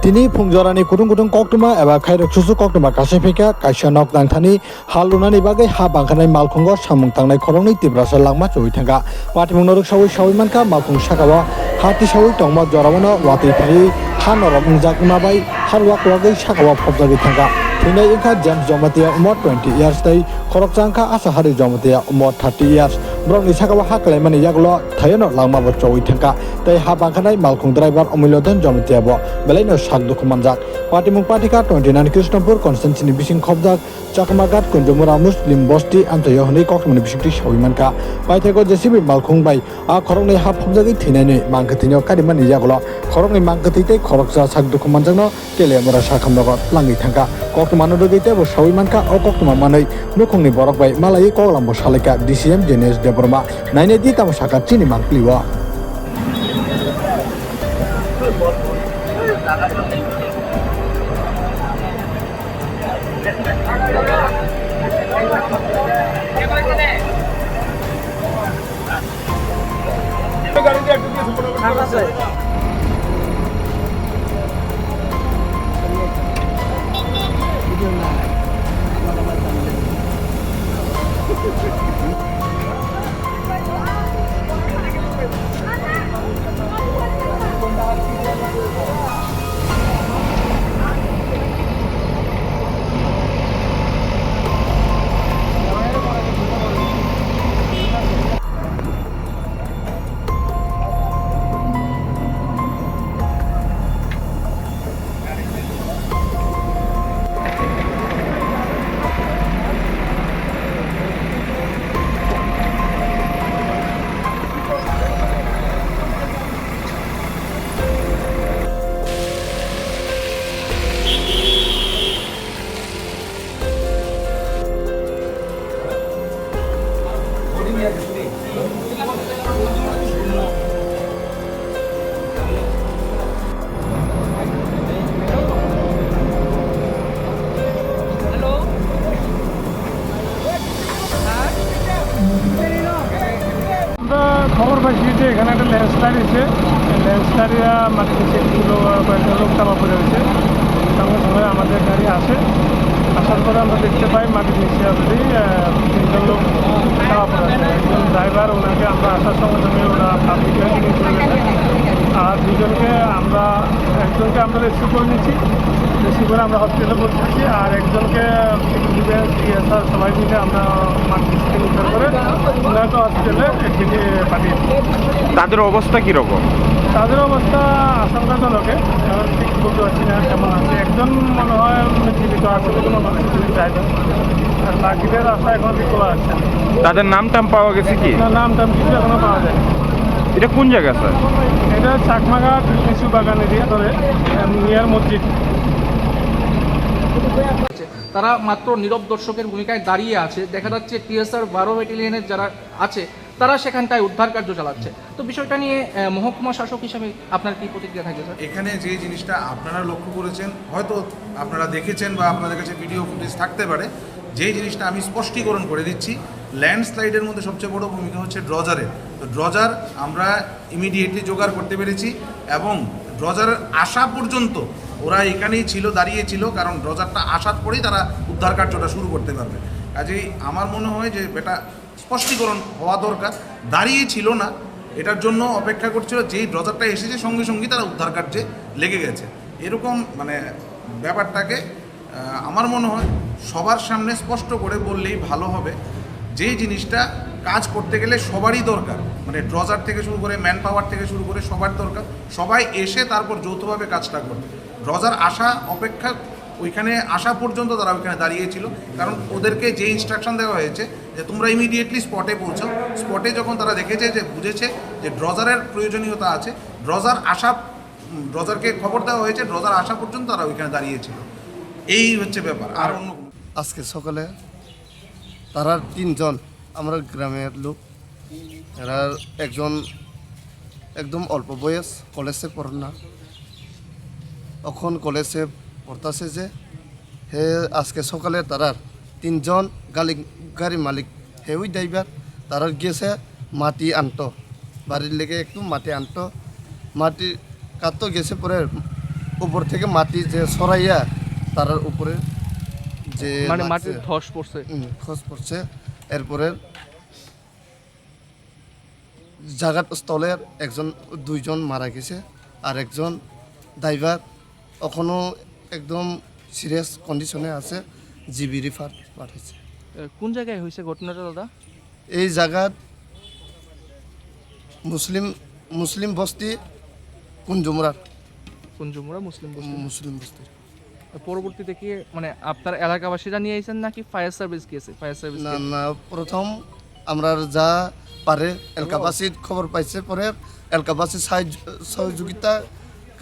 Tini Pungjorani Kutung Koktuma Eva Kairok Susu Koktuma Kasifika Kaisha Nok Dangthani Halunani Bagai Habangkanai Malkungo Samung Tangnai Koroni Tibrasa Langma Chuitanga Patimung Noruk Shawi Shawimanka Malkung Shakawa Hati Shawi Tongma Joravana Wati Pari Hanorok Zakmabai Harwak Wagai Shakawa Pobzagi Tanga Tina Inka James Jomatia Umur 20 years day Korok Jangka Asahari Jomatia Umur 30 years Broni Shakawa Haklemani Yaglo Tayano Langma Chuitanga Tay Habangkanai Malkung driver Omilodan Jomatia Bo Beleno Shakduk Manjak Patimung Patika 29 Krishnapur Konstantin Bising Khobdak Chakmagat Kunjumura Muslim Bosti Antoyohni Kokmani Bishikti Shawimanka Paitego Jesibi Malkung Bay A Koroni Hap Hobjagi Tinani Mankatino Kadimani Yaglo Koroni Mankatite Koroksa Shakduk Manjano Kelemura Shakamdagot Langi Tanka Kokmano Dogite was Shawimanka O Kokmamanai Nukungni Borok by Malay Kolambo Shalika DCM Genes Deborma Nine Dita Shaka Chini Mankliwa খবর পাইছি যে এখানে একটা landslide হয়েছে ল্যান্ডস্লাইডে মাটিতে সেগুলো কয়েকটা লোক চাপা পড়ে হয়েছে সঙ্গে সঙ্গে আমাদের গাড়ি আসে আসার পরে আমরা দেখতে পাই মাটির নিচে অলরেডি তিনজন লোক চাপা পড়ে আছে একজন ড্রাইভার ওনাকে আমরা আসার সঙ্গে সঙ্গে ওরা পাবলিকে নিয়ে চলে গেছে আর দুজনকে আমরা একজনকে আমরা রেস্কিউ করে নিচ্ছি রেস্কিউ করে আমরা হসপিটালে পৌঁছেছি আর একজনকে ডিএসআর সবাই মিলে আমরা মাটির থেকে উদ্ধার করে ওনাকে হসপিটালে একদিকে পাঠিয়েছি। তাদের অবস্থা কীরকম? তাদের অবস্থা আশঙ্কাজনকে এখন ঠিক বলতে পারছি না কেমন আছে একজন মনে হয় জীবিত আছে কোনো ড্রাইভার আর বাকিদের রাস্তা এখন ঠিক করা আছে। তাদের নাম টাম পাওয়া গেছে কি? নাম টাম কিছু এখনো পাওয়া যায়। এটা কোন জায়গা স্যার? এটা চাকমাঘাট লিচু বাগান এরিয়া ধরে নিয়ার মসজিদ। তারা মাত্র নীরব দর্শকের ভূমিকায় দাঁড়িয়ে আছে, দেখা যাচ্ছে টিএসআর 12 ব্যাটালিয়নের যারা আছে তারা সেখানটায় উদ্ধার কার্য চালাচ্ছে। তো বিষয়টা নিয়ে মহকুমা শাসক হিসেবে আপনার কি প্রতিক্রিয়া থাকে স্যার? এখানে যে জিনিসটা আপনারা লক্ষ্য করেছেন, হয়তো আপনারা দেখেছেন বা আপনাদের কাছে ভিডিও ফুটেজ থাকতে পারে, যেই জিনিসটা আমি স্পষ্টীকরণ করে দিচ্ছি, ল্যান্ডস্লাইডের মধ্যে সবচেয়ে বড় ভূমিকা হচ্ছে ড্রজারের। তো ড্রজার আমরা ইমিডিয়েটলি জোগাড় করতে পেরেছি এবং ড্রজারের আসা পর্যন্ত ওরা এখানেই ছিল, দাঁড়িয়েছিল, কারণ ড্রজারটা আসার পরেই তারা উদ্ধার কার্যটা শুরু করতে পারবে। কাজেই আমার মনে হয় যে এটা স্পষ্টীকরণ হওয়া দরকার, দাঁড়িয়ে ছিল না, এটার জন্য অপেক্ষা করছিল, যেই ড্রজারটা এসেছে সঙ্গে সঙ্গেই তারা উদ্ধার কার্যে লেগে গেছে। এরকম ব্যাপারটাকে আমার মনে হয় সবার সামনে স্পষ্ট করে বললেই ভালো হবে। যেই জিনিসটা কাজ করতে গেলে সবারই দরকার, ড্রজার থেকে শুরু করে ম্যান পাওয়ার থেকে শুরু করে সবার দরকার, সবাই এসে তারপর যৌথভাবে কাজটা করবে। ড্রজার আসা অপেক্ষা ওইখানে আসা পর্যন্ত তারা ওইখানে দাঁড়িয়েছিল, কারণ ওদেরকে যে ইনস্ট্রাকশন দেওয়া হয়েছে যে তোমরা ইমিডিয়েটলি স্পটে পৌঁছাও। স্পটে যখন তারা দেখেছে যে বুঝেছে যে ড্রজারের প্রয়োজনীয়তা আছে, ড্রজারকে খবর দেওয়া হয়েছে, ড্রজার আসা পর্যন্ত তারা ওইখানে দাঁড়িয়েছিল। এই হচ্ছে ব্যাপার। আর অন্য আজকে সকালে তারা তিনজন আমরা গ্রামের লোক, এরা একজন একদম অল্প বয়স, কলেজে পড়েন না, এখন কলেজে পড়তেছে যে হে আজকে সকালে তারার তিনজন গাড়ি মালিক হে ওই ড্রাইভার তারা গেছে মাটি আনতো, বাড়ির লেগে একটু মাটি আনতো, মাটি কাটতো গেছে পরে উপর থেকে মাটি যে সরাইয়া তার উপরে যে মানে লাগছে, মাটির ধস পড়ছে। খোঁজ পড়ছে। এরপরে জায়গার স্থলের দুইজন মারা গেছে, আর একজন ড্রাইভার এখনও একদম সিরিয়াস কন্ডিশনে আছে, জিবি রিফার পাঠাইছে। কোন জায়গায় হয়েছে ঘটনাটা দাদা? এই জায়গার মুসলিম বস্তি কুঞ্জুমরার কুঞ্জুমুড়া মুসলিম বস্তি। মুসলিম বস্তির। পরবর্তীতে কি মানে আপনার এলাকাবাসীরা নিয়ে আইছেন নাকি ফায়ার সার্ভিস গিয়েছে? ফায়ার সার্ভিস না না, প্রথম আমরা যা পারে এলাকাবাসীর খবর পাইছে, পরে এলাকাবাসীর সহযোগিতা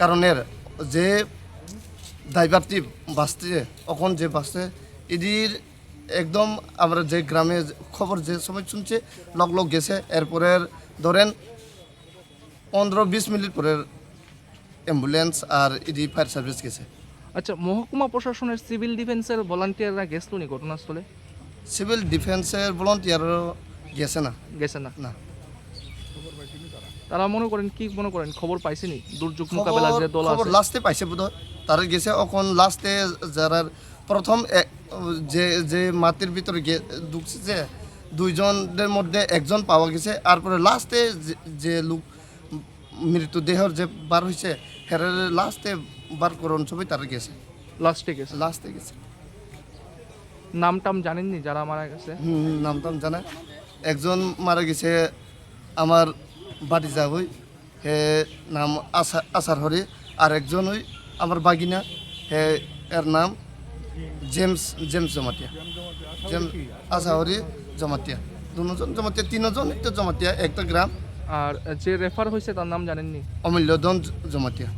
কারণের যে ড্রাইভারটি বাসছে এখন যে বাসে এদির একদম আমরা যে গ্রামে খবর যে সময় শুনছে লগ গেছে। এরপরে ধরেন 15-20 মিনিট পরে অ্যাম্বুলেন্স আর এদি ফায়ার সার্ভিস গেছে। আচ্ছা, মহকুমা প্রশাসনের সিভিল ডিফেন্সের ভলান্টিয়াররা গেছিল নি ঘটনাস্থলে? সিভিল ডিফেন্সের ভলান্টিয়ারও গেছে না। গেছে না? না, তারা মনে করেন খবর পাইছেনি দুর্যোগ মোকাবেলা যে দল খবর আছে? লাস্টে পাইছে বোধ হয়, তারা গেছে। এখন লাস্টে যারা প্রথম যে মাটির ভিতরে ঢুকছে যে দুইজনের মধ্যে একজন পাওয়া গেছে, তারপরে লাস্টে যে লোক মৃতদেহর যে বার হয়েছে হের লাস্টে বার করুন সবাই তারা গেছে, লাস্টে গেছে। নাম টাম জানেননি যারা মারা গেছে? নাম টাম জানে। একজন মারা গেছে আমার বাড়ি যাবই, হে নাম আসার হরি। আর একজন ওই আমার বাগিনা, হে এর নাম জেমস জমাতিয়া, আসাহরি জমাতিয়া। দুজন জমাতিয়া, তিনজন একটা জমাতিয়া, একটা গ্রাম। আর যে রেফার হয়েছে তার নাম জানেননি? অমূল্যধন জমাতিয়া।